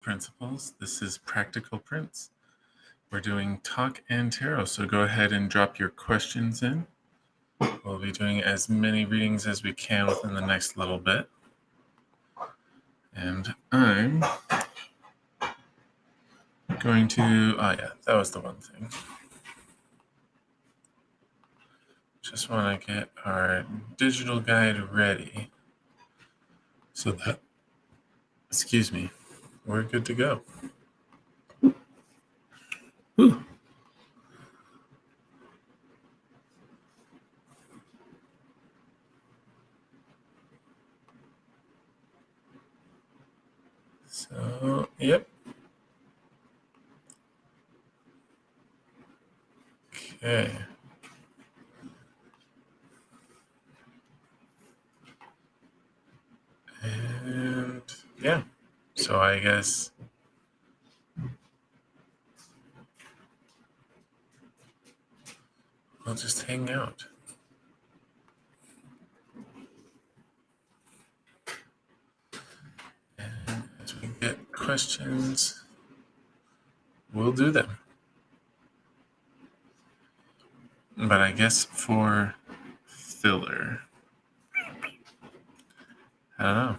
principles. This is Practical Prince. We're doing talk and tarot, so go ahead and drop your questions in. We'll be doing as many readings as we can within the next little bit. And I'm going to, that was the one thing. Just want to get our digital guide ready so that, we're good to go. Whew. So, yep. Okay. And yeah, so I guess we'll just hang out. And as we get questions, we'll do them. But I guess for filler, I don't know.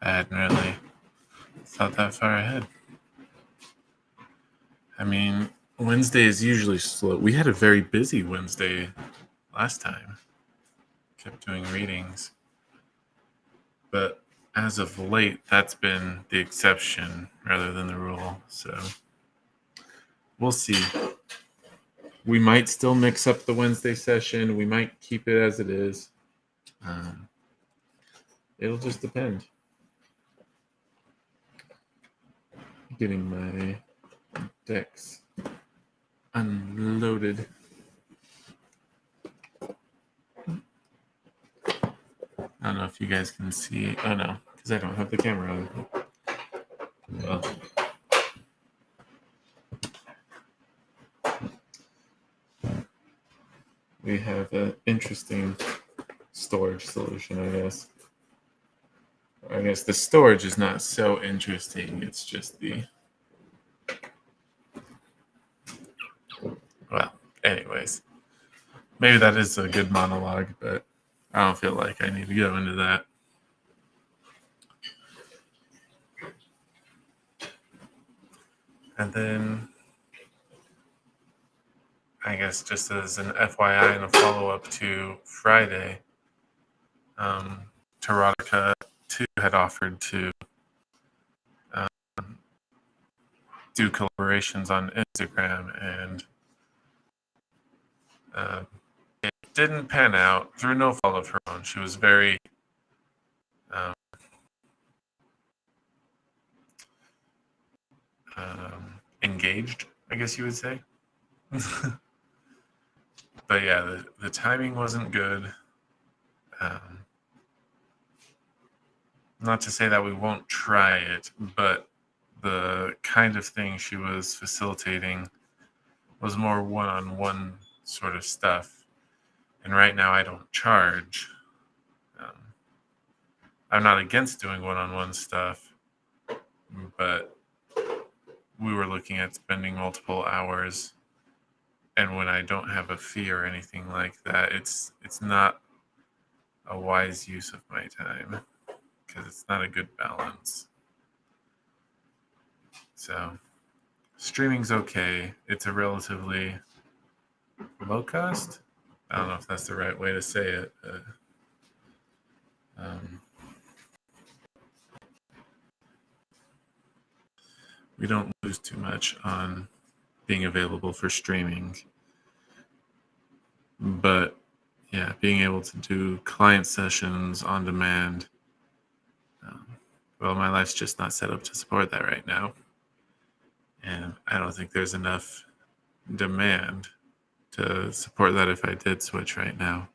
I hadn't really thought that far ahead. I mean, Wednesday is usually slow. We had a very busy Wednesday last time. Kept doing readings. But as of late, that's been the exception rather than the rule. So we'll see. We might still mix up the Wednesday session. We might keep it as it is. It'll just depend. Getting my decks unloaded. I don't know if you guys can see. Oh no, because I don't have the camera on. Well, we have an interesting storage solution, I guess. I guess the storage is not so interesting. It's just the... Well, anyways. Maybe that is a good monologue, but I don't feel like I need to go into that. And then, I guess just as an FYI and a follow-up to Friday, Tarotica 2 had offered to do collaborations on Instagram, and it didn't pan out through no fault of her own. She was very engaged, I guess you would say. But yeah, the timing wasn't good. Not to say that we won't try it, but the kind of thing she was facilitating was more one-on-one sort of stuff. And right now I don't charge. I'm not against doing one-on-one stuff, but we were looking at spending multiple hours, and when I don't have a fee or anything like that, it's not a wise use of my time, because it's not a good balance. So streaming's okay. It's a relatively low cost. I don't know if that's the right way to say it. We don't lose too much on being available for streaming. But yeah, being able to do client sessions on demand, well, my life's just not set up to support that right now. And I don't think there's enough demand to support that if I did switch right now.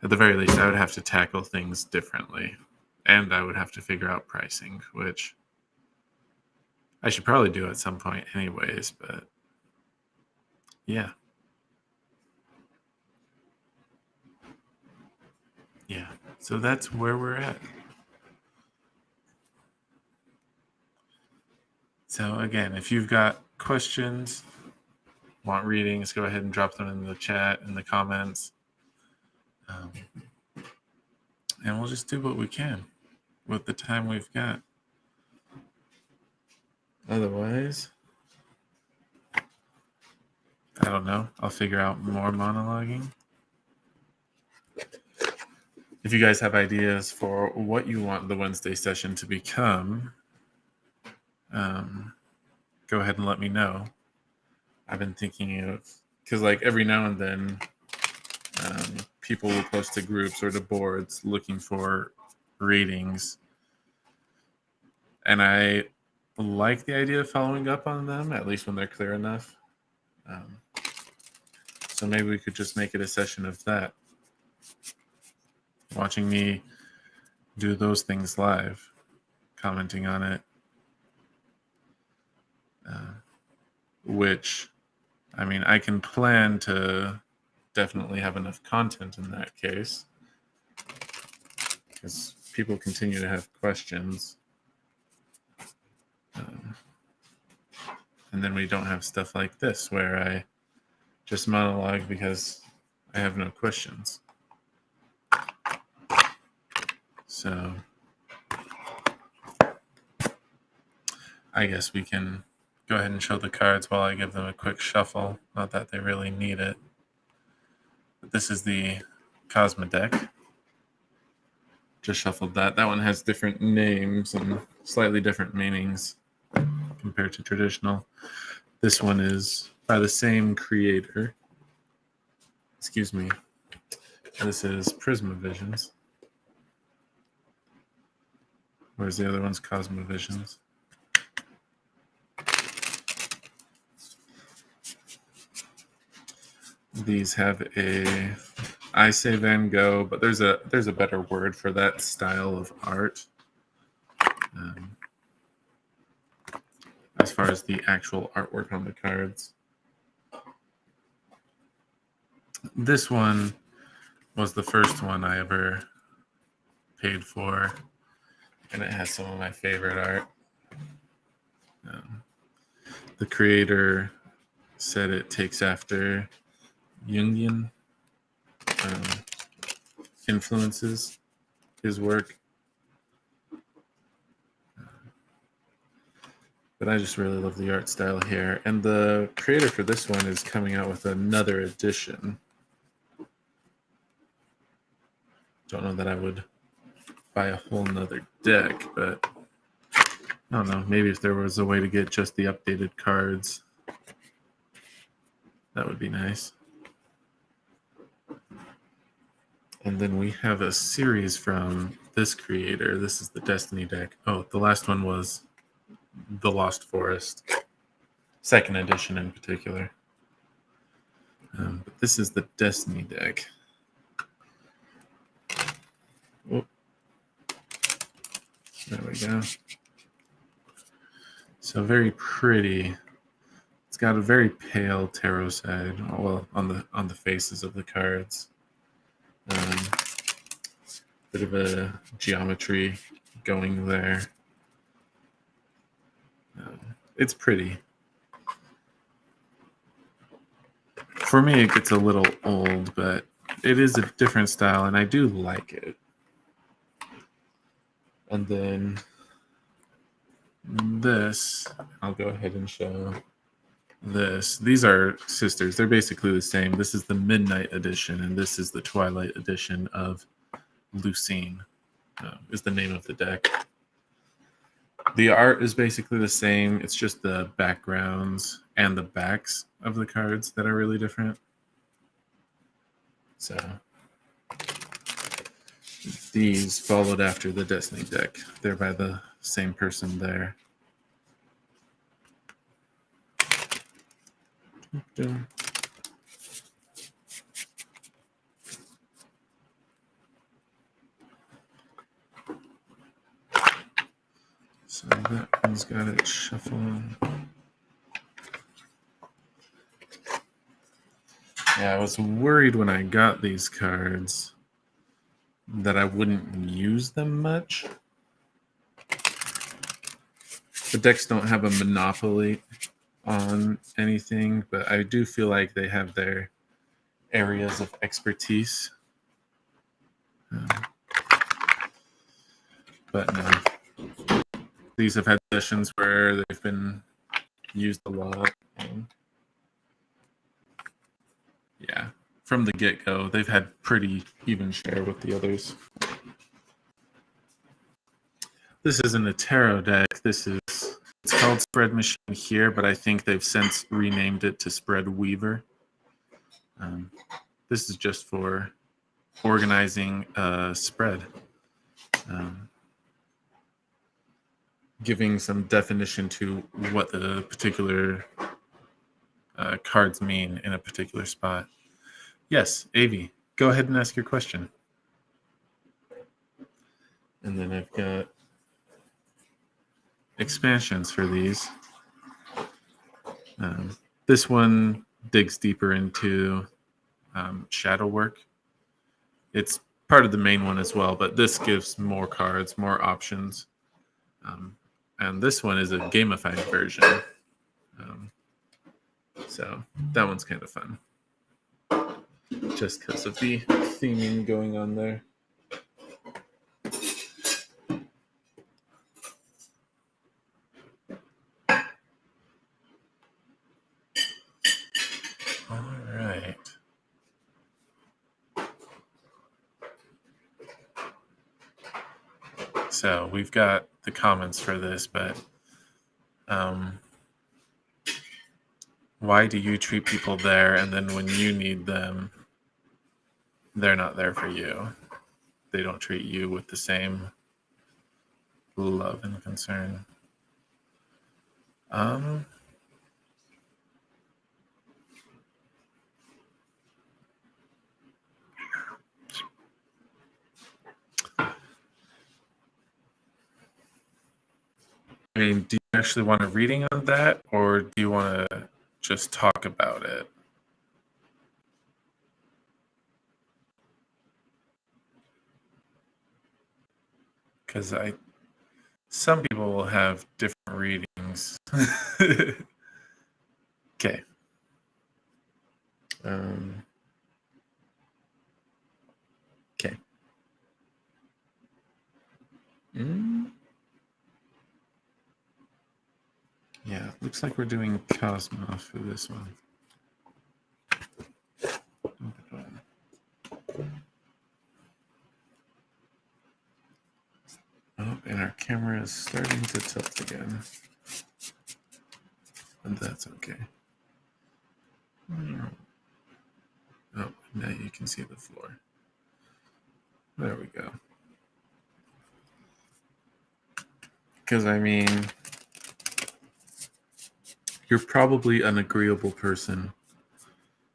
At the very least, I would have to tackle things differently. And I would have to figure out pricing, which I should probably do at some point anyways, but yeah. Yeah, so that's where we're at. So again, if you've got questions, want readings, go ahead and drop them in the chat, in the comments. And we'll just do what we can with the time we've got. Otherwise, I don't know. I'll figure out more monologuing. If you guys have ideas for what you want the Wednesday session to become, go ahead and let me know. I've been thinking of, because like every now and then, people will post to groups or to boards looking for readings. And I like the idea of following up on them, at least when they're clear enough. So maybe we could just make it a session of that. Watching me do those things live, commenting on it. Which, I mean, I can plan to definitely have enough content in that case, because people continue to have questions. And then we don't have stuff like this where I just monologue because I have no questions. So I guess we can go ahead and show the cards while I give them a quick shuffle. Not that they really need it. But this is the Cosma Deck. Just shuffled that. That one has different names and slightly different meanings compared to traditional. This one is by the same creator. Excuse me. And this is Prisma Visions. Whereas the other one's Cosmo Visions. These have a, I say Van Gogh, but there's a better word for that style of art. As far as the actual artwork on the cards. This one was the first one I ever paid for, and it has some of my favorite art. The creator said it takes after Jungian influences his work. But I just really love the art style here. And the creator for this one is coming out with another edition. Don't know that I would buy a whole nother deck, but I don't know. Maybe if there was a way to get just the updated cards, that would be nice. And then we have a series from this creator. This is the Destiny deck. Oh, the last one was The Lost Forest, second edition in particular. But this is the Destiny deck. Oh, there we go. So very pretty. It's got a very pale tarot side. Well, on the faces of the cards. Bit of a geometry going there. It's pretty. For me, it gets a little old, but it is a different style, and I do like it. And then this, I'll go ahead and show this. These are sisters. They're basically the same. This is the Midnight Edition, and this is the Twilight Edition of Lucine, is the name of the deck. The art is basically the same. It's just the backgrounds and the backs of the cards that are really different. So these followed after the Destiny deck. They're by the same person there. So that one's got it shuffled. Yeah, I was worried when I got these cards that I wouldn't use them much. The decks don't have a monopoly on anything, but I do feel like they have their areas of expertise. But no, these have had sessions where they've been used a lot. And yeah, from the get-go, they've had pretty even share with the others. This isn't a tarot deck. It's called Spread Machine here, but I think they've since renamed it to Spread Weaver. This is just for organizing a spread, giving some definition to what the particular cards mean in a particular spot. Yes, Avi, go ahead and ask your question. And then I've got expansions for these. This one digs deeper into shadow work. It's part of the main one as well, but this gives more cards, more options. And this one is a gamified version. So that one's kind of fun. Just because of the theming going on there. All right. So we've got the comments for this, but why do you treat people there and then when you need them, they're not there for you? They don't treat you with the same love and concern. I mean, do you actually want a reading on that, or do you want to just talk about it? Because some people will have different readings. Okay. Okay. Yeah, looks like we're doing Cosma for this one. Oh, and our camera is starting to tilt again. And that's okay. Oh, now you can see the floor. There we go. Because, I mean, you're probably an agreeable person.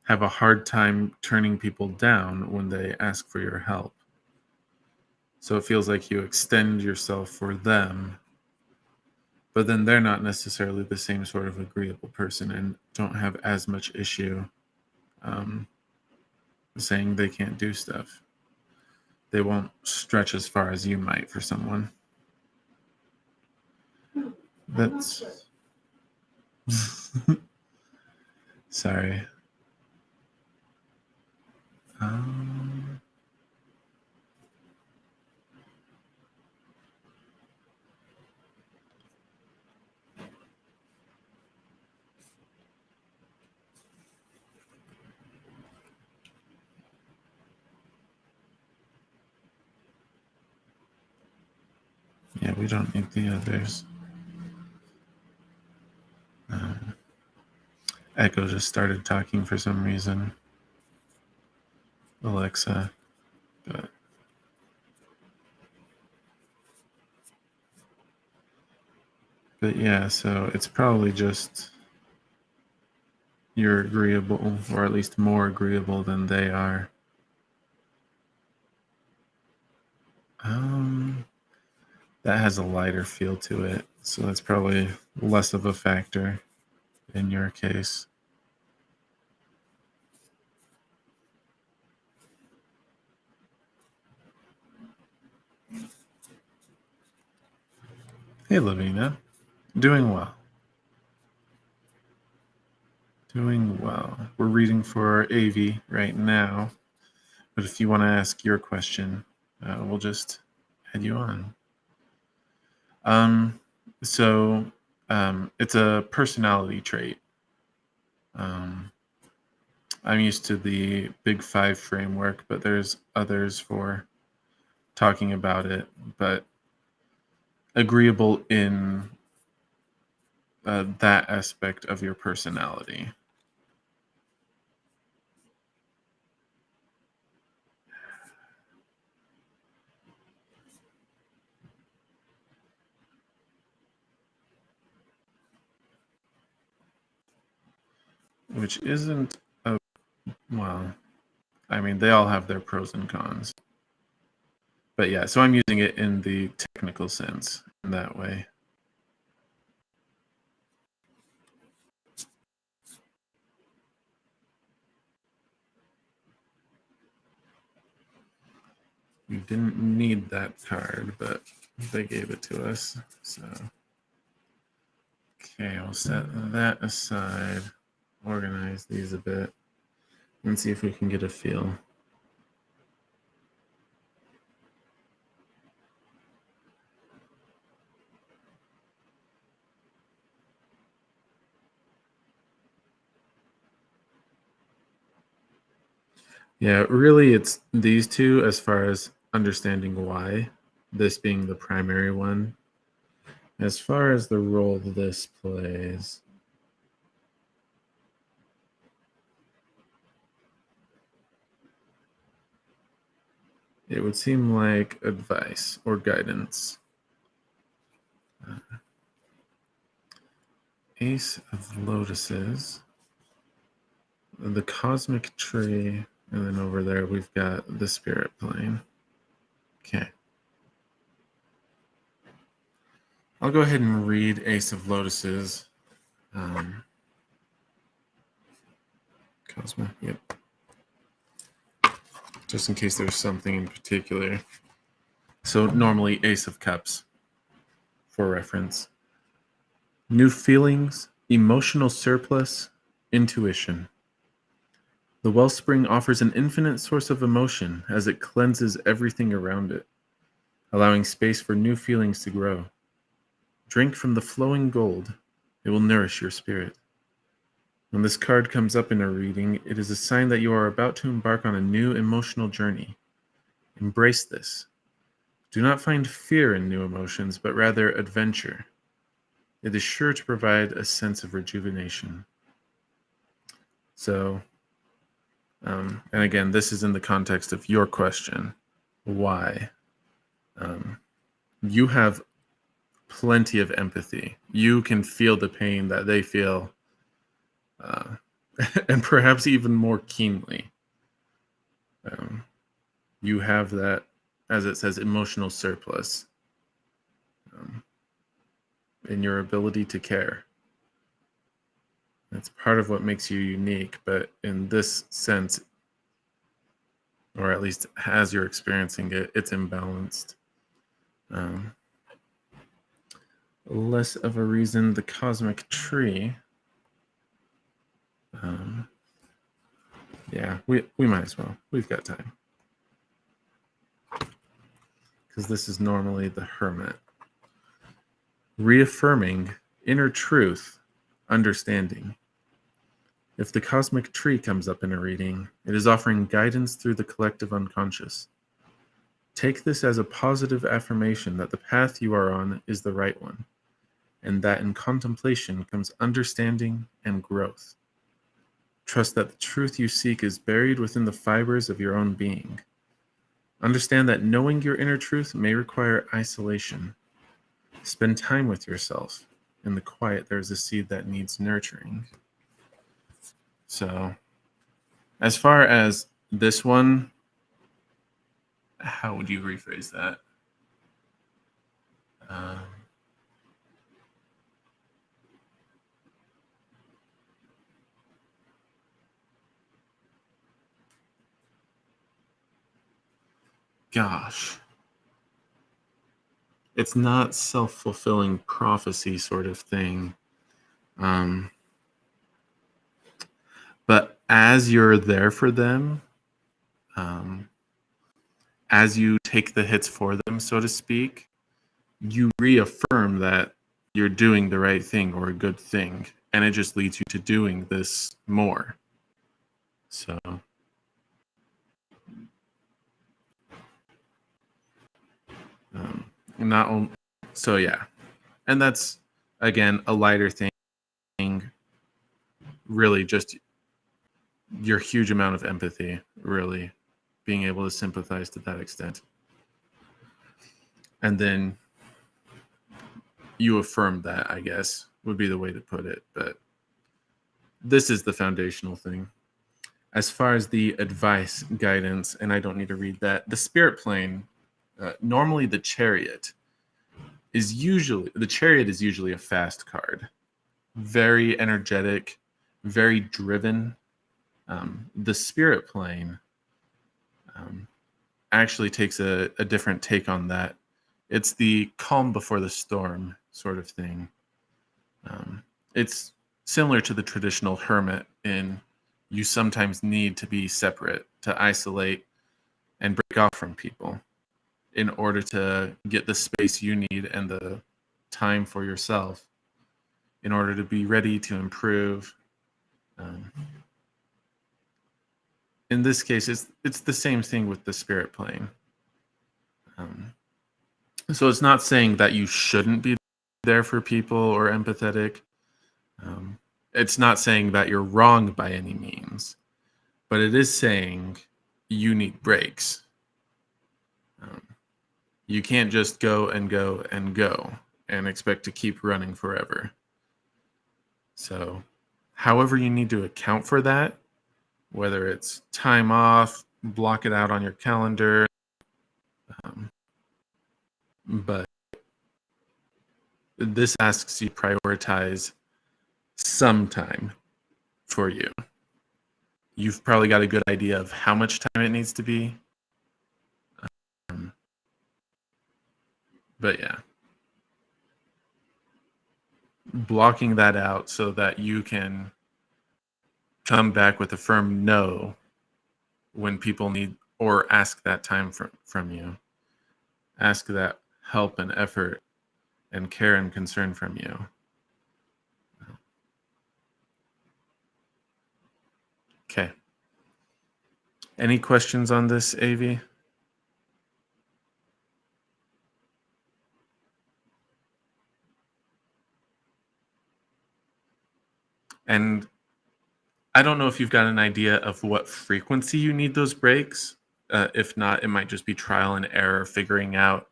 Have a hard time turning people down when they ask for your help. So it feels like you extend yourself for them, but then they're not necessarily the same sort of agreeable person and don't have as much issue saying they can't do stuff. They won't stretch as far as you might for someone. That's sorry. Yeah, we don't need the others. Echo just started talking for some reason. Alexa. But yeah, so it's probably just you're agreeable, or at least more agreeable than they are. That has a lighter feel to it, so that's probably less of a factor in your case. Hey, Lavina. Doing well. Doing well. We're reading for AV right now, but if you want to ask your question, we'll just head you on. Um, so it's a personality trait. Um, I'm used to the Big Five framework, but there's others for talking about it, but agreeable in that aspect of your personality. Which isn't a, well, I mean, they all have their pros and cons. But yeah, so I'm using it in the technical sense in that way. We didn't need that card, but they gave it to us. So, okay, I'll set that aside, organize these a bit, and see if we can get a feel. Yeah, really, it's these two as far as understanding why, this being the primary one. As far as the role this plays, it would seem like advice or guidance. Ace of Lotuses, the Cosmic Tree, and then over there we've got the Spirit Plane. Okay. I'll go ahead and read Ace of Lotuses. Cosma, yep. Just in case there's something in particular. So normally Ace of Cups, for reference. New feelings, emotional surplus, intuition. The wellspring offers an infinite source of emotion as it cleanses everything around it, allowing space for new feelings to grow. Drink from the flowing gold. It will nourish your spirit. When this card comes up in a reading, it is a sign that you are about to embark on a new emotional journey. Embrace this. Do not find fear in new emotions, but rather adventure. It is sure to provide a sense of rejuvenation. So, and again, this is in the context of your question. Why? You have plenty of empathy. You can feel the pain that they feel, and perhaps even more keenly. You have that, as it says, emotional surplus in your ability to care. That's part of what makes you unique, but in this sense, or at least as you're experiencing it, it's imbalanced. Less of a reason, the Cosmic Tree. Yeah, we might as well. We've got time. Because this is normally the Hermit. Reaffirming inner truth, understanding. If the Cosmic Tree comes up in a reading, it is offering guidance through the collective unconscious. Take this as a positive affirmation that the path you are on is the right one, and that in contemplation comes understanding and growth. Trust that the truth you seek is buried within the fibers of your own being. Understand that knowing your inner truth may require isolation. Spend time with yourself. In the quiet, there is a seed that needs nurturing. So, as far as this one, how would you rephrase that? Gosh. it's not self-fulfilling prophecy sort of thing. Um, but as you're there for them, um, as you take the hits for them, so to speak, you reaffirm that you're doing the right thing or a good thing, and it just leads you to doing this more. So, not only, so yeah, and that's again a lighter thing. Really, just your huge amount of empathy, really being able to sympathize to that extent, and then you affirm that, I guess, would be the way to put it. But this is the foundational thing. As far as the advice, guidance, and I don't need to read that, the spirit plane, normally the chariot is usually a fast card. Very energetic, very driven. The spirit plane actually takes a different take on that. It's the calm before the storm sort of thing. It's similar to the traditional hermit in you sometimes need to be separate, to isolate and break off from people in order to get the space you need and the time for yourself in order to be ready to improve. In this case, it's the same thing with the spirit plane. So it's not saying that you shouldn't be there for people or empathetic. It's not saying that you're wrong by any means, but it is saying you need breaks. You can't just go and go and go and expect to keep running forever. So, however you need to account for that, whether it's time off, block it out on your calendar, but this asks you prioritize some time for you. You've probably got a good idea of how much time it needs to be. But yeah, blocking that out so that you can come back with a firm no when people need or ask that time from you. Ask that help and effort and care and concern from you. Okay. Any questions on this, Avi? And I don't know if you've got an idea of what frequency you need those breaks. If not, it might just be trial and error, figuring out,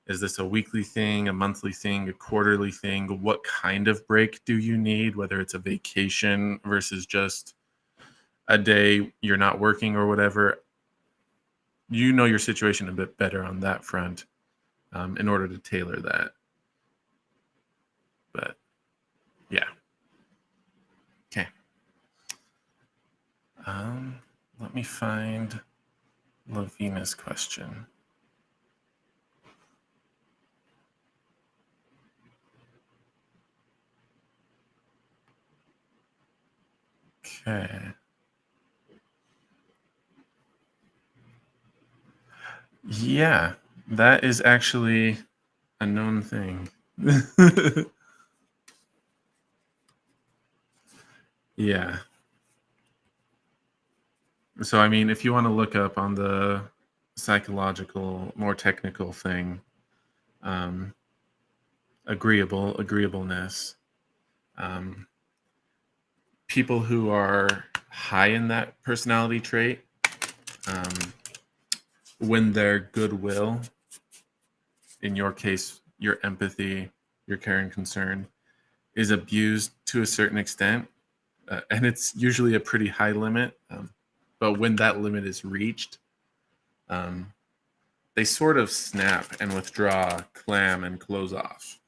is this a weekly thing, a monthly thing, a quarterly thing? What kind of break do you need, whether it's a vacation versus just a day you're not working or whatever? You know your situation a bit better on that front in order to tailor that. But yeah. Okay. Let me find Lavina's question. Okay. Yeah, that is actually a known thing. Yeah. So, I mean, if you want to look up on the psychological, more technical thing, agreeableness, people who are high in that personality trait, when their goodwill, in your case, your empathy, your care and concern, is abused to a certain extent, and it's usually a pretty high limit, but when that limit is reached, they sort of snap and withdraw, clam, and close off.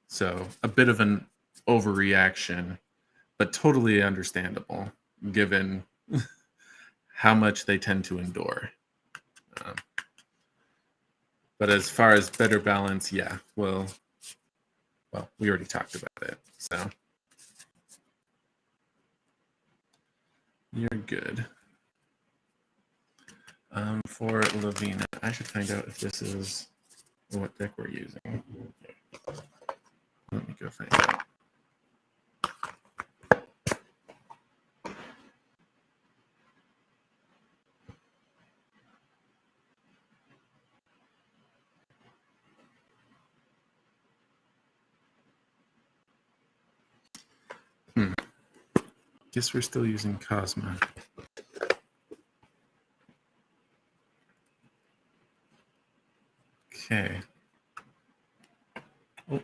So a bit of an overreaction, but totally understandable given how much they tend to endure. But as far as better balance, yeah, well, we already talked about it, so you're good. For Lavina, I should find out if this is what deck we're using. Let me go find out. Guess we're still using Cosma. Okay. Oh.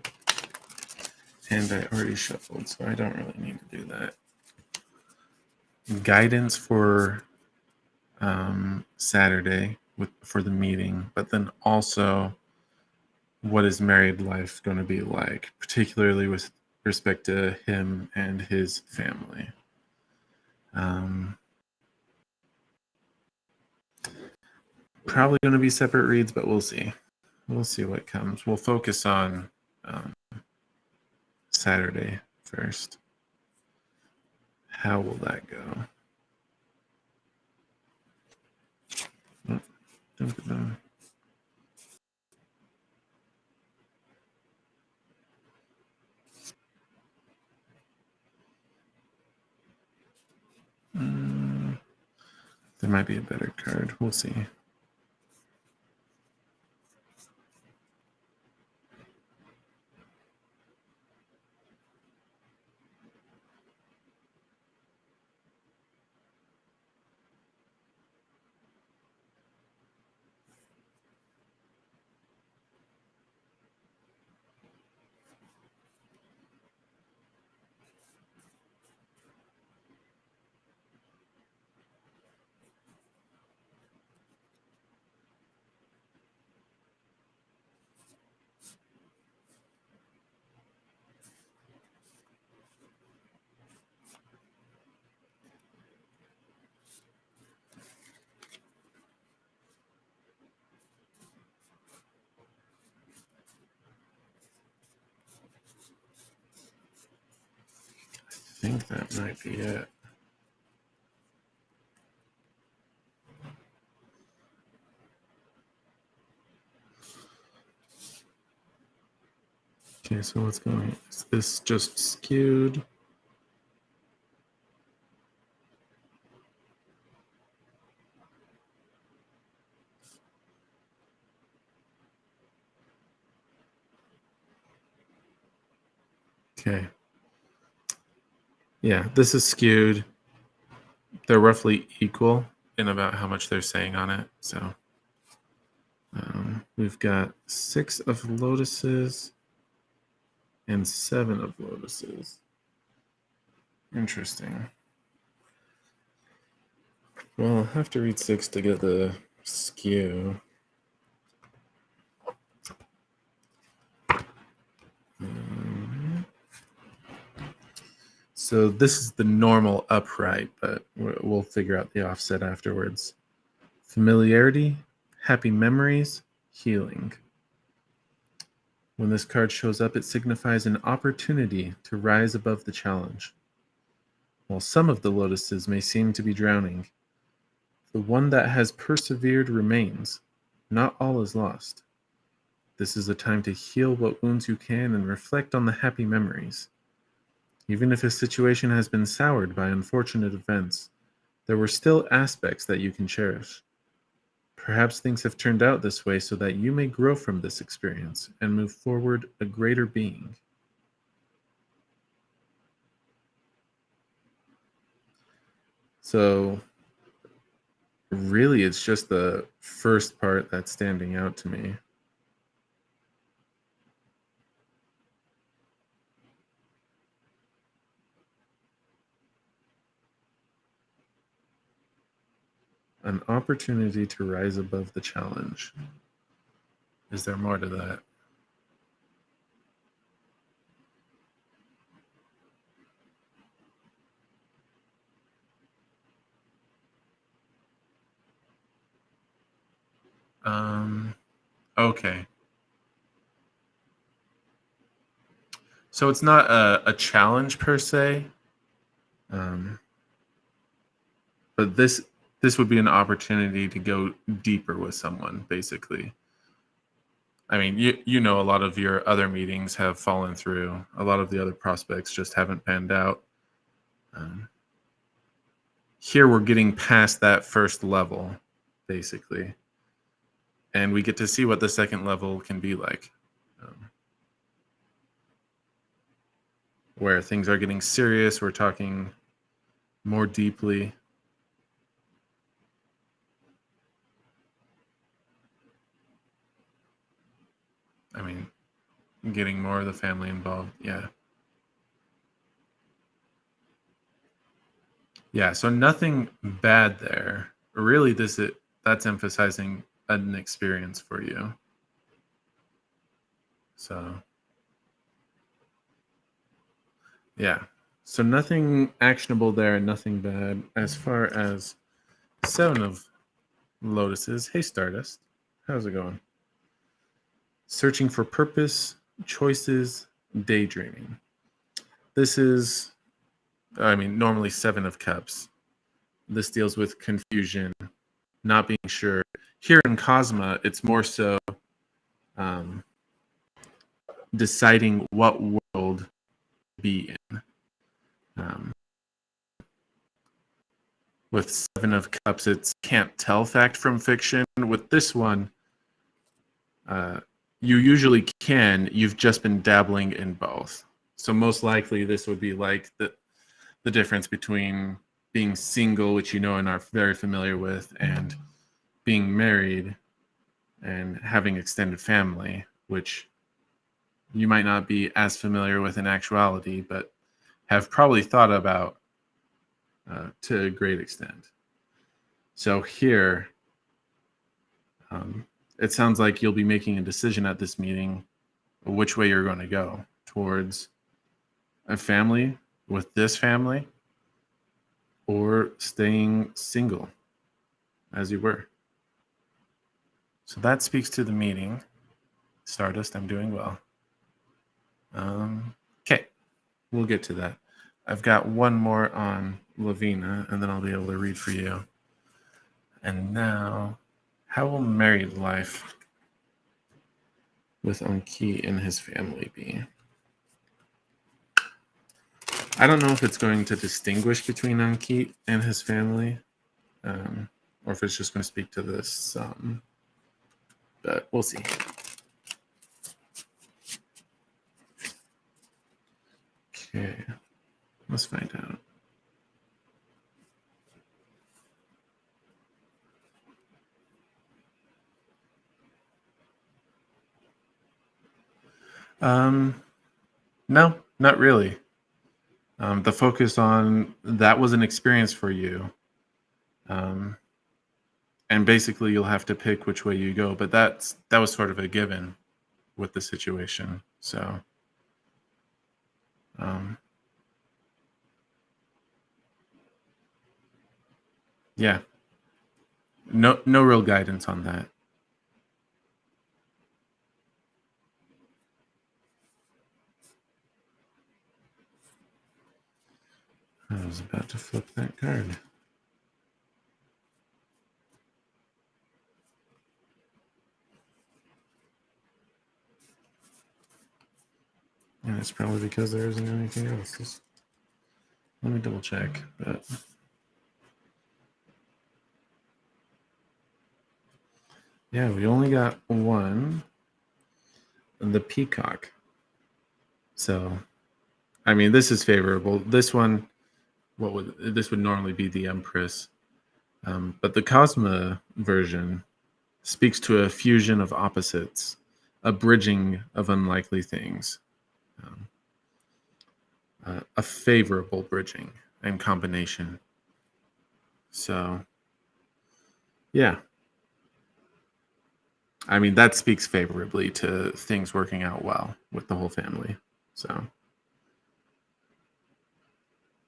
And I already shuffled, so I don't really need to do that. Guidance for Saturday for the meeting, but then also what is married life going to be like, particularly with respect to him and his family. Probably going to be separate reads, but we'll see. We'll see what comes. We'll focus on Saturday first. How will that go? Oh, dump it down. There might be a better card. We'll see. I think that might be it. Okay, so what's going on? Is this just skewed? Okay. Yeah, this is skewed. They're roughly equal in about how much they're saying on it. So we've got 6 of Lotuses and 7 of Lotuses. Interesting. Well, I'll have to read 6 to get the skew. So this is the normal upright, but we'll figure out the offset afterwards. Familiarity, happy memories, healing. When this card shows up, it signifies an opportunity to rise above the challenge. While some of the Lotuses may seem to be drowning, the one that has persevered remains. Not all is lost. This is a time to heal what wounds you can and reflect on the happy memories. Even if a situation has been soured by unfortunate events, there were still aspects that you can cherish. Perhaps things have turned out this way so that you may grow from this experience and move forward a greater being. So, really, it's just the first part that's standing out to me. An opportunity to rise above the challenge. Is there more to that? Okay. So it's not a challenge per se, um, but this would be an opportunity to go deeper with someone, basically. I mean, you know, a lot of your other meetings have fallen through. A lot of the other prospects just haven't panned out. Um, Here, we're getting past that first level, basically, and we get to see what the second level can be like, um, where things are getting serious. We're talking more deeply. I mean, getting more of the family involved. Yeah. Yeah. So nothing bad there. Really, that's emphasizing an experience for you. So yeah. So nothing actionable there, nothing bad. As far as Seven of Lotuses. Hey Stardust. How's it going? Searching for purpose, choices, daydreaming. This is, I mean, normally Seven of Cups. This deals with confusion, not being sure. Here in Cosma, it's more so um, deciding what world to be in. Um, with Seven of Cups, it's can't tell fact from fiction. With this one, uh, you usually can. You've just been dabbling in both. So most likely, this would be like the difference between being single, which you know and are very familiar with, and being married and having extended family, which you might not be as familiar with in actuality, but have probably thought about to a great extent. So here, it sounds like you'll be making a decision at this meeting which way you're going to go towards a family with this family or staying single as you were. So that speaks to the meeting. Stardust, I'm doing well. Okay, we'll get to that. I've got one more on Lavina, and then I'll be able to read for you. And now, how will married life with Ankit and his family be? I don't know if it's going to distinguish between Ankit and his family, or if it's just going to speak to this, but we'll see. Okay, let's find out. No, not really. The focus on that was an experience for you. And basically you'll have to pick which way you go, but that was sort of a given with the situation. So yeah, no real guidance on that. I was about to flip that card. And it's probably because there isn't anything else. Just, let me double check. But yeah, we only got one. The peacock. So, I mean, this is favorable. This one, this would normally be the Empress, but the Cosma version speaks to a fusion of opposites, a bridging of unlikely things, um, a favorable bridging and combination. So, yeah. I mean, that speaks favorably to things working out well with the whole family. So,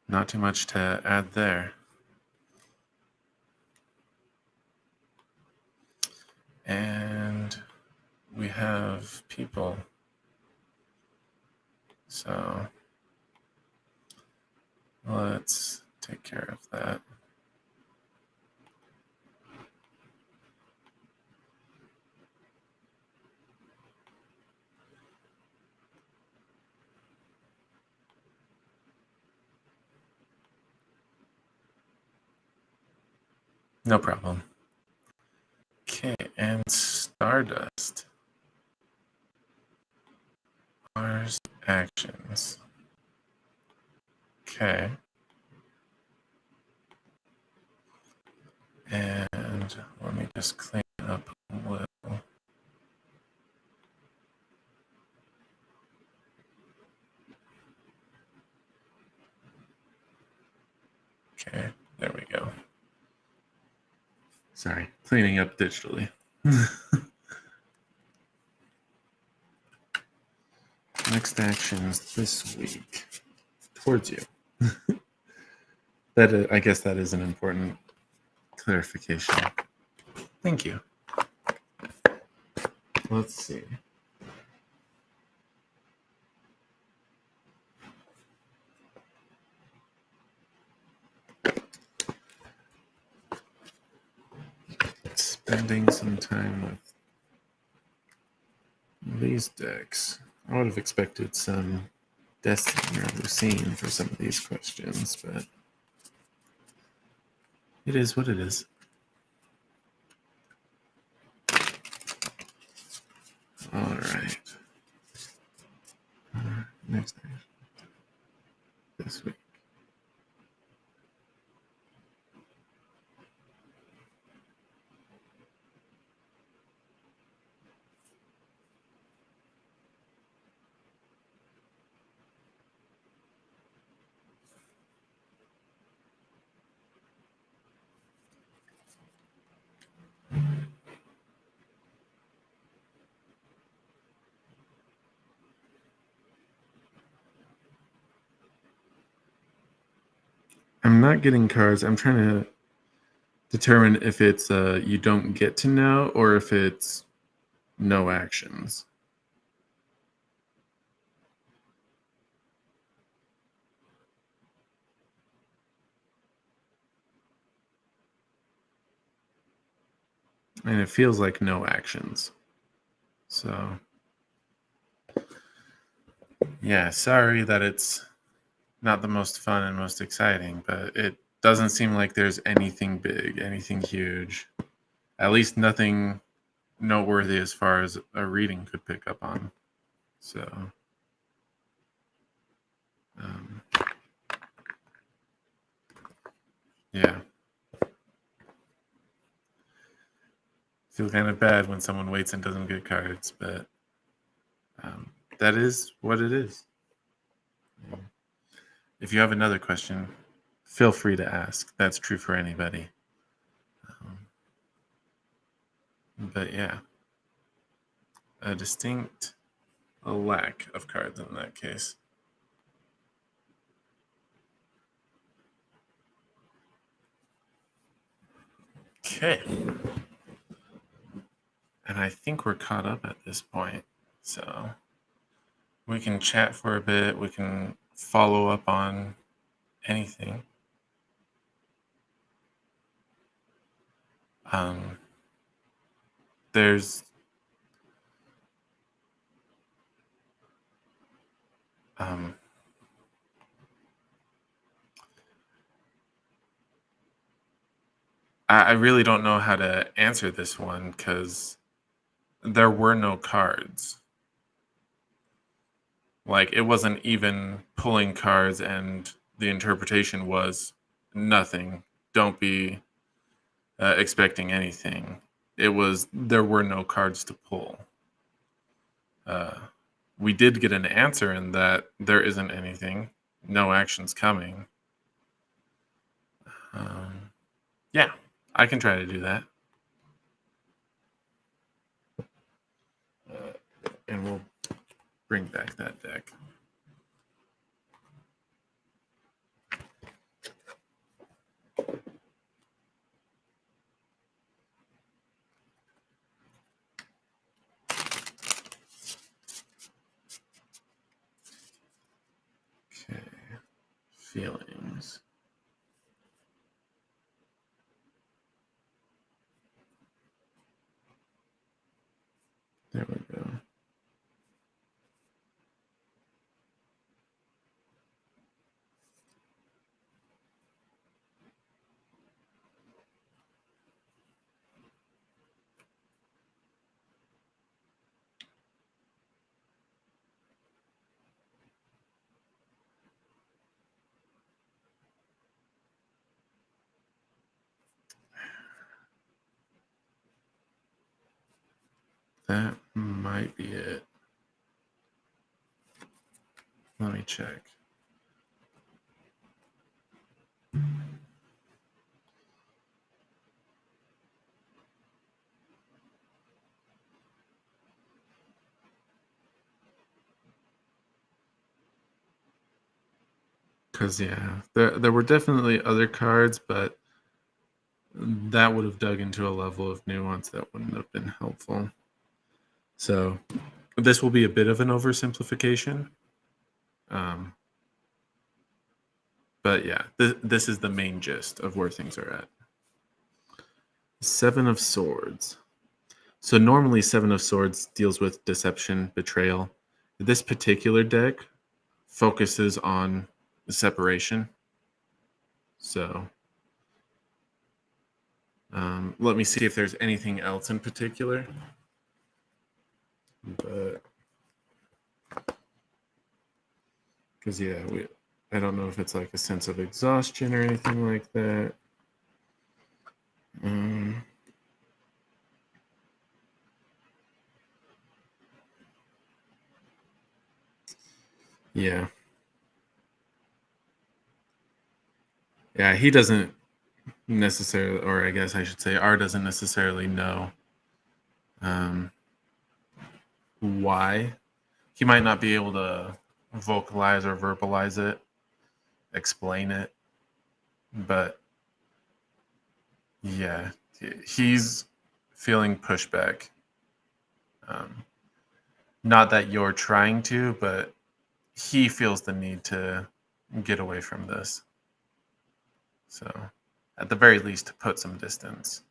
not too much to add there. And we have people. So let's take care of that. No problem. Okay, and Stardust. Mars actions. Okay. And let me just clean up a little. Okay, there we go. Sorry, cleaning up digitally. Next actions this week towards you. I guess that is an important clarification. Thank you. Let's see. Spending some time with these decks. I would have expected some Destiny or Lucine for some of these questions, but it is what it is. All right. Next action this week. I'm not getting cards. I'm trying to determine if it's you don't get to know or if it's no actions. And it feels like no actions. So, yeah, sorry that it's not the most fun and most exciting, but it doesn't seem like there's anything big, anything huge. At least nothing noteworthy as far as a reading could pick up on. So, yeah. Feel kind of bad when someone waits and doesn't get cards, but that is what it is. If you have another question, feel free to ask. That's true for anybody. But yeah, a distinct lack of cards in that case. Okay. And I think we're caught up at this point. So we can chat for a bit. We can follow up on anything. There's I really don't know how to answer this one because there were no cards. Like, it wasn't even pulling cards, and the interpretation was nothing. Don't be expecting anything. It was there were no cards to pull. We did get an answer in that there isn't anything, no actions coming. Yeah, I can try to do that. And we'll bring back that deck. feelings. There we go. That might be it. Let me check. Because, yeah, there were definitely other cards, but that would have dug into a level of nuance that wouldn't have been helpful. So this will be a bit of an oversimplification. But yeah, this is the main gist of where things are at. Seven of Swords. So normally Seven of Swords deals with deception, betrayal. This particular deck focuses on separation. So let me see if there's anything else in particular. But because yeah, I don't know if it's like a sense of exhaustion or anything like that. Yeah. Yeah, he doesn't necessarily, or I guess I should say R doesn't necessarily know why. He might not be able to vocalize or verbalize it, explain it, but yeah, he's feeling pushback. Not that you're trying to, but he feels the need to get away from this. So, at the very least, to put some distance.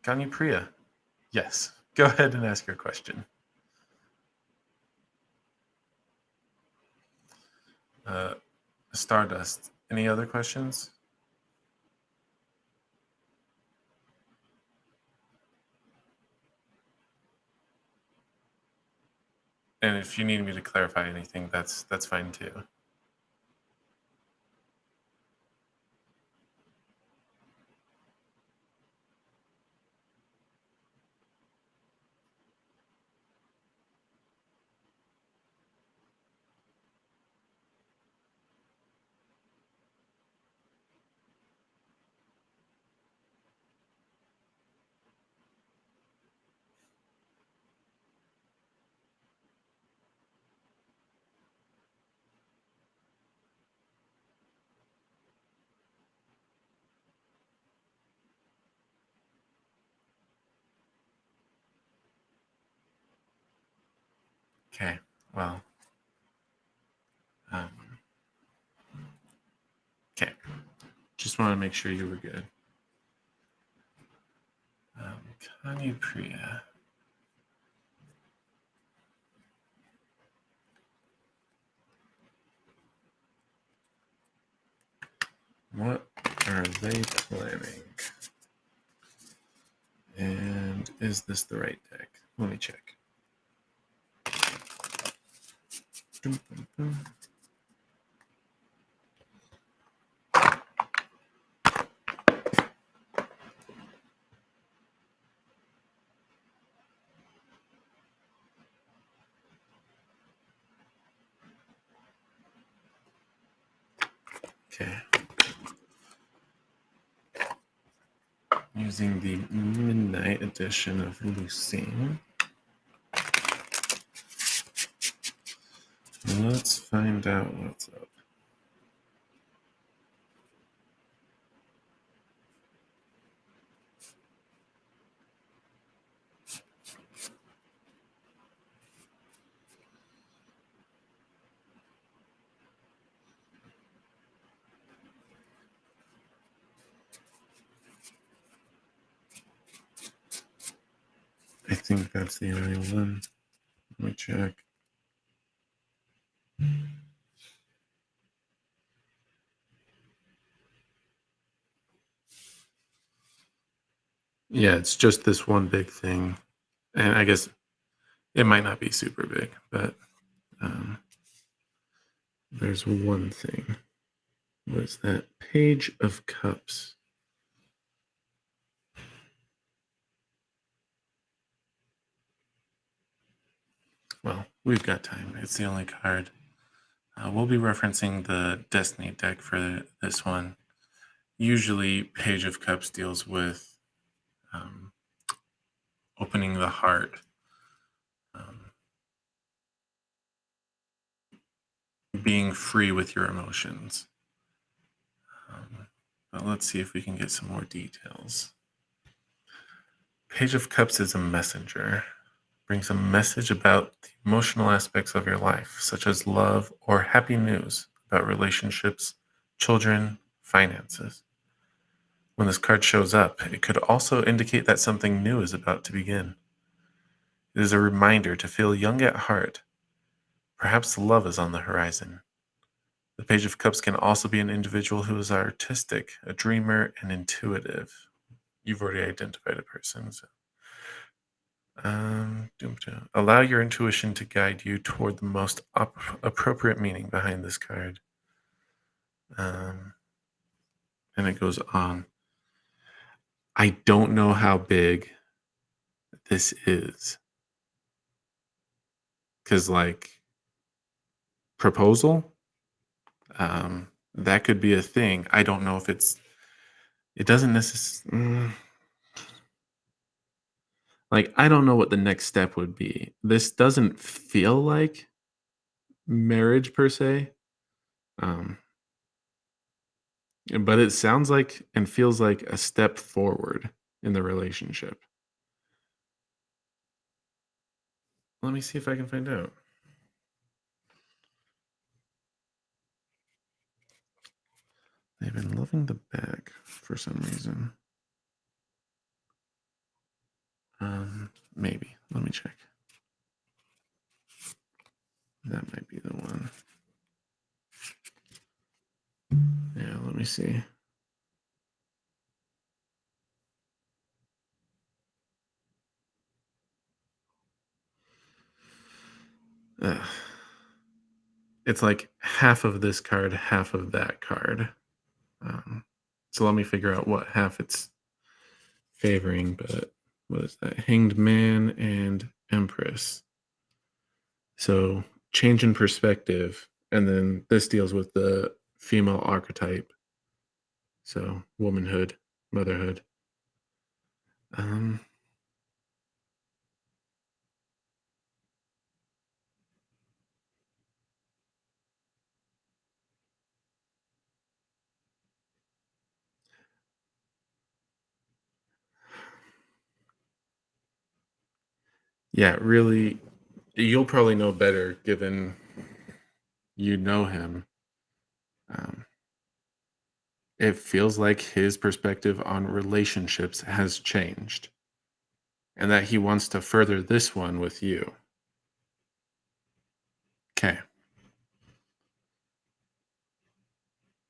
Ganyu Priya, yes. Go ahead and ask your question. Stardust, any other questions? And if you need me to clarify anything, that's fine too. Okay, well, okay. Just want to make sure you were good. Ganyu Priya. What are they planning? And is this the right deck? Let me check. Okay. Using the Midnight Edition of Lucine. Let's find out what's up. think that's the only one. Let me check. Yeah, it's just this one big thing. And I guess it might not be super big, but um, there's one thing. What is that? Page of Cups. Well, we've got time. It's the only card. We'll be referencing the Destiny deck for this one. Usually, Page of Cups deals with opening the heart, um, being free with your emotions. But let's see if we can get some more details. Page of Cups is a messenger. Brings a message about the emotional aspects of your life, such as love or happy news about relationships, children, finances. When this card shows up, it could also indicate that something new is about to begin. It is a reminder to feel young at heart. Perhaps love is on the horizon. The Page of Cups can also be an individual who is artistic, a dreamer, and intuitive. You've already identified a person. So. Allow your intuition to guide you toward the most appropriate meaning behind this card. And it goes on. I don't know how big this is. Because, like, proposal, that could be a thing. I don't know if it doesn't necessarily. Like, I don't know what the next step would be. This doesn't feel like marriage per se. Um, but it sounds like and feels like a step forward in the relationship. Let me see if I can find out. They've been loving the back for some reason. Maybe. Let me check. That might be the one. Yeah, let me see. It's like half of this card, half of that card. So let me figure out what half it's favoring. But what is that? Hanged Man and Empress. So change in perspective. And then this deals with the female archetype. So womanhood, motherhood. Yeah, really, you'll probably know better given you know him. Um, it feels like his perspective on relationships has changed and that he wants to further this one with you. Okay.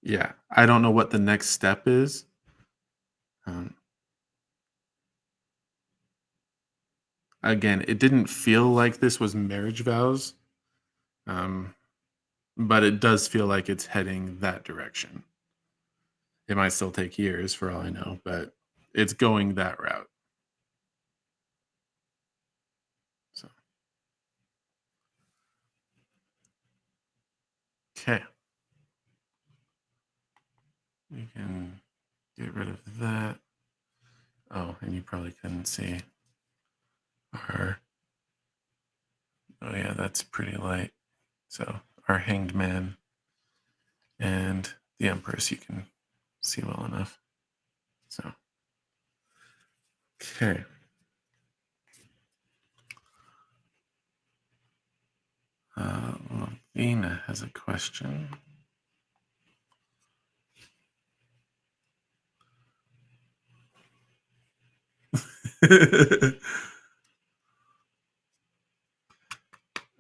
Yeah. I don't know what the next step is. Um, Again, it didn't feel like this was marriage vows, um, but it does feel like it's heading that direction. It might still take years for all I know, but it's going that route. So, okay. We can get rid of that. Oh, and you probably couldn't see our. Oh, yeah, that's pretty light. So, our Hanged Man and the Empress you can see well enough. So, okay. Lavina has a question.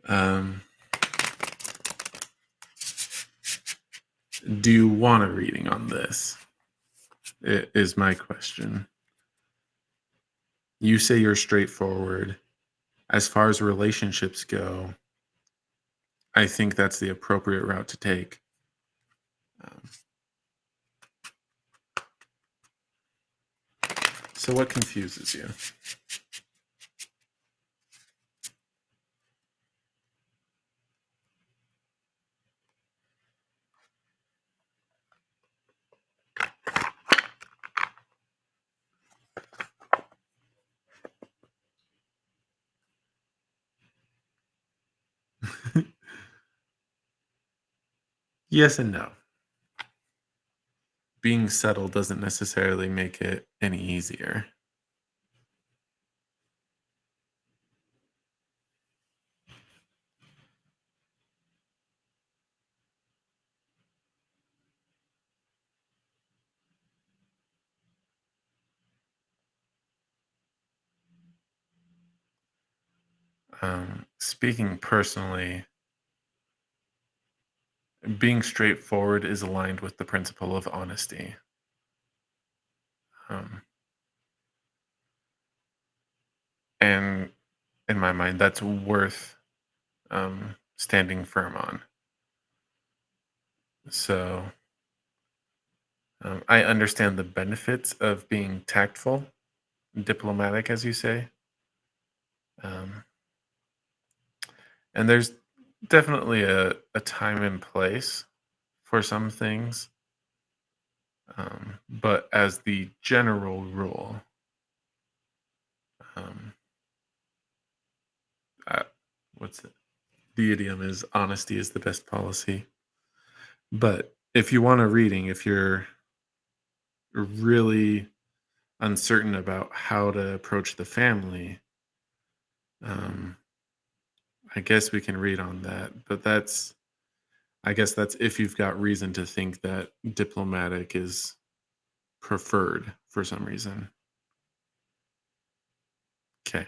Um, do you want a reading on this? Is my question. You say you're straightforward. As far as relationships go, I think that's the appropriate route to take. Um, so, what confuses you? Yes and no. Being settled doesn't necessarily make it any easier. Speaking personally, being straightforward is aligned with the principle of honesty. Um, and in my mind, that's worth standing firm on. So I understand the benefits of being tactful, diplomatic, as you say. Um, and there's definitely a time and place for some things. But as the general rule, um, uh, what's it? The idiom is honesty is the best policy. But if you want a reading, if you're really uncertain about how to approach the family, um, I guess we can read on that. But I guess that's if you've got reason to think that diplomatic is preferred for some reason. Okay.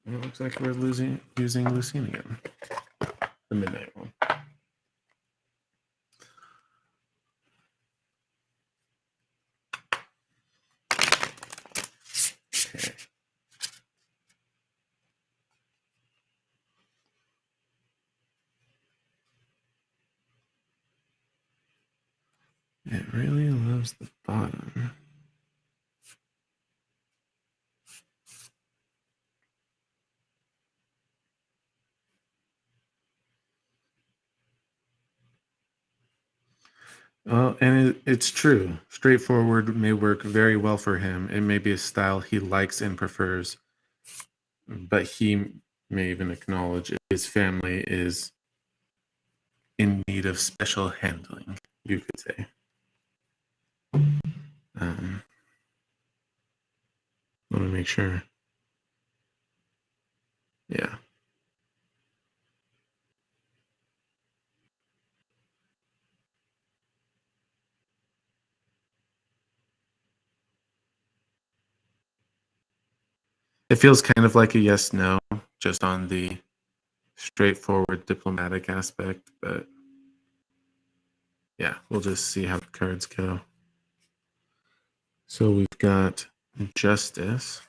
It looks like we're using Lucine again. The midnight one. Okay. It really loves the bottom. Well, and it's true. Straightforward may work very well for him. It may be a style he likes and prefers, but he may even acknowledge his family is in need of special handling, you could say. Let me make sure. Yeah. It feels kind of like a yes no, just on the straightforward diplomatic aspect, but yeah, we'll just see how the cards go. So we've got Justice,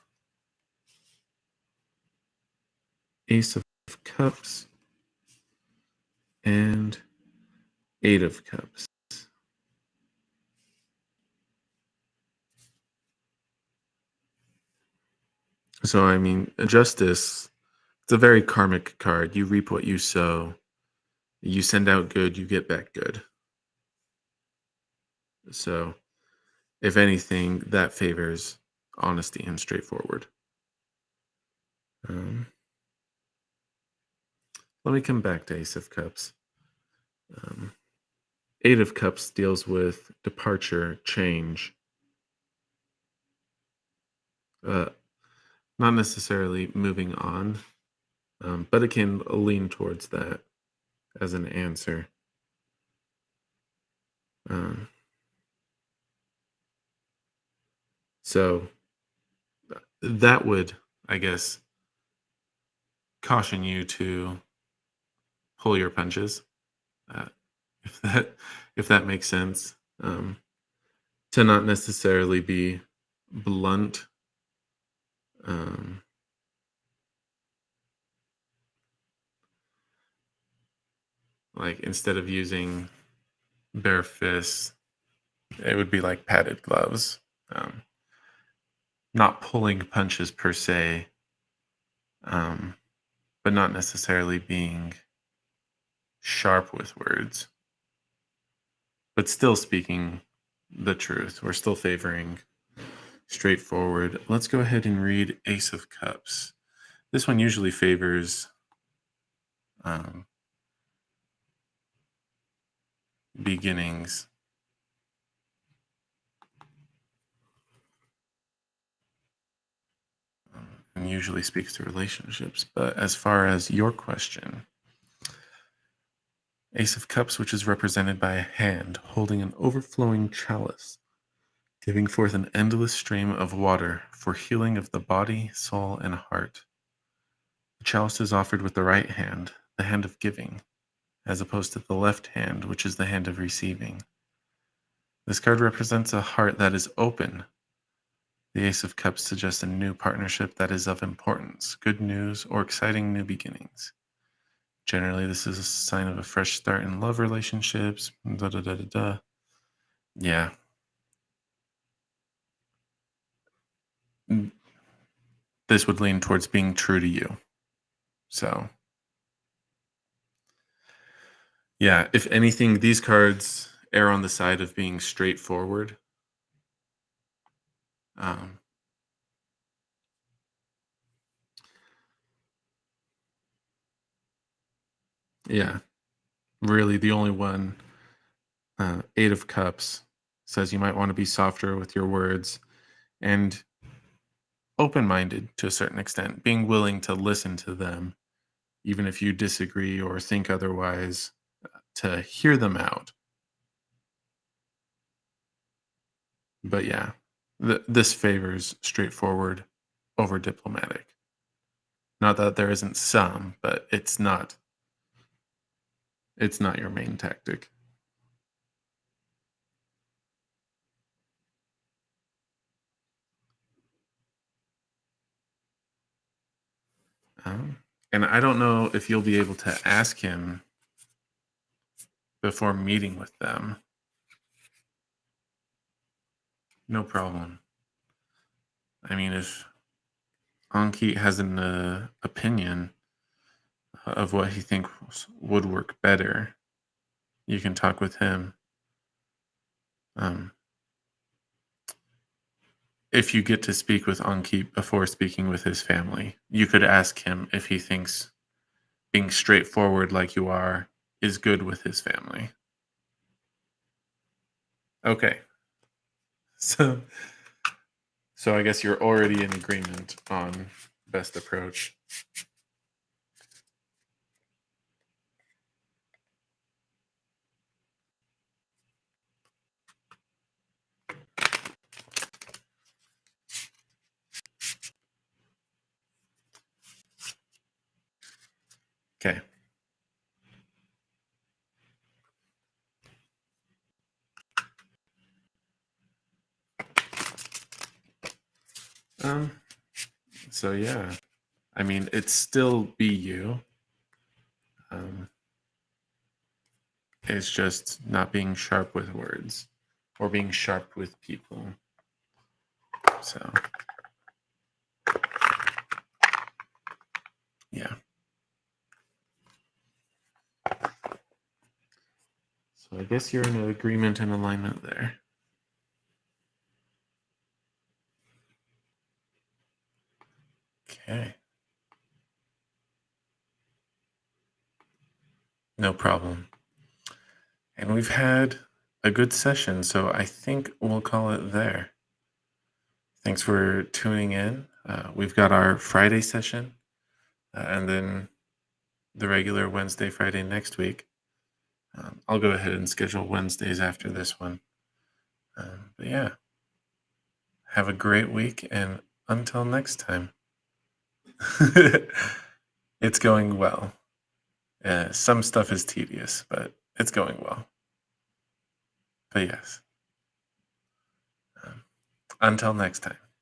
Ace of Cups, and Eight of Cups. So, I mean, Justice, it's a very karmic card. You reap what you sow. You send out good, you get back good. So, if anything, that favors honesty and straightforward. Um, let me come back to Ace of Cups. Um, Eight of Cups deals with departure, change. Uh, not necessarily moving on, but it can lean towards that as an answer. Um, so that would, I guess, caution you to pull your punches, uh, if that makes sense. To not necessarily be blunt. Um, like instead of using bare fists, it would be like padded gloves. Um, Not pulling punches per se, um, but not necessarily being sharp with words, but still speaking the truth. We're still favoring straightforward. Let's go ahead and read Ace of Cups. This one usually favors um, beginnings. And usually speaks to relationships. But as far as your question, Ace of Cups, which is represented by a hand holding an overflowing chalice, giving forth an endless stream of water for healing of the body, soul, and heart. The chalice is offered with the right hand, the hand of giving, as opposed to the left hand, which is the hand of receiving. This card represents a heart that is open. The Ace of Cups suggests a new partnership that is of importance, good news, or exciting new beginnings. Generally, this is a sign of a fresh start in love relationships. Da, da, da, da, da. Yeah. This would lean towards being true to you. So, yeah, if anything, these cards err on the side of being straightforward. Um, yeah, really, the only one, Eight of Cups, says you might want to be softer with your words and open minded to a certain extent, being willing to listen to them, even if you disagree or think otherwise, to hear them out. But yeah, this favors straightforward over diplomatic. Not that there isn't some, but it's not your main tactic. Um, and I don't know if you'll be able to ask him before meeting with them. No problem. I mean, if Ankit has an opinion of what he thinks would work better, you can talk with him. Um, if you get to speak with Ankit before speaking with his family, you could ask him if he thinks being straightforward like you are is good with his family. Okay. So I guess you're already in agreement on best approach. Okay. Um so yeah. I mean, it's still be you. Um it's just not being sharp with words or being sharp with people. So yeah. So I guess you're in agreement and alignment there. Okay. No problem. And we've had a good session, so I think we'll call it there. Thanks for tuning in. We've got our Friday session, and then the regular Wednesday, Friday next week. I'll go ahead and schedule Wednesdays after this one. But yeah, have a great week, and until next time. It's going well. Some stuff is tedious, but it's going well. But yes. Until next time.